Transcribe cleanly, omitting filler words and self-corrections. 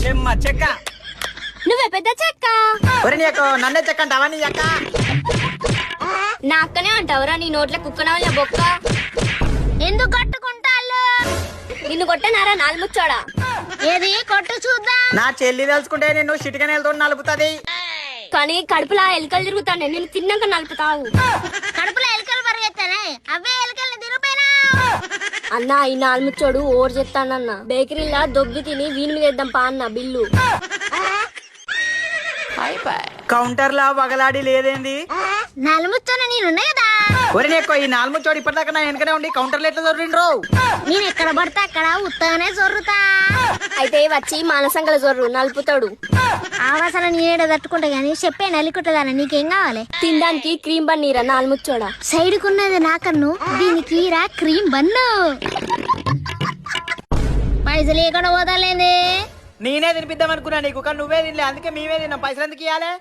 ఏమ్మా చెక్క నువ్వే పెద్ద చెక్క. ఒరి నీకు నన్నే చెక్క అంటావా నీ చెక్క? నా అక్కనే అంటావురా నీ నోట్ల కుక్కనవల్ల బొక్క. ఎందుకు కట్టుకుంటాళ్ళు? నిన్ను కొట్టనారా నాలుముచ్చోడా? ఏది కొట్టు చూద్దాం. నా చెల్లి తెలుసుకుంటే నిన్ను చిటికనేలతో నలుపుతుంది. కానీ కడుపులా ఎలుకలు తిరుగుతానే, నేను తిన్నాక నలుపుతావు. కడుపులో ఎలుకలు పరిగెత్తానే, అవే ఎలుకల్ని తిరిగిపోయినా. అన్న ఈ నాలుముచ్చోడు ఓవర్ చెప్తానన్న. బేకరీలా దొబ్బి తిని వీని మీద వేద్దాం పా అన్న బిల్లు. కౌంటర్ లా వగలాడి లేదేంది? నాలుముచ్చోన నేనున్నా కదా. ఒరి నీకు ఈ నాలుముచ్చోడు ఇప్పటిదాకా నా వెనకనే ఉండి కౌంటర్లు ఎట్లా దొరిండ్రు? నేను ఎక్కడ పడితే అక్కడ ఉత్తగానే జొర్రుతా. అయితే వచ్చి మానసంగల జొర్రు నలుపుతాడు. ఆవాసన నేడ తట్టుకుంటా గానీ చెప్పే నలికుట్టదాన. నీకేం కావాలి? తినడానికి క్రీమ్ బన్నీరా నాలుముచ్చోడా. సైడ్ కున్నది నాకన్ను, దీనికి రా క్రీమ్ బన్ను. పైసలు ఎక్కడ పోతాలేంది? నేనే తినిపిద్దాం అనుకున్నా నీకు, కానీ నువ్వే తినలే. అందుకే మేమే తిన్నాం. పైసలు ఎందుకు ఇవ్వాలి?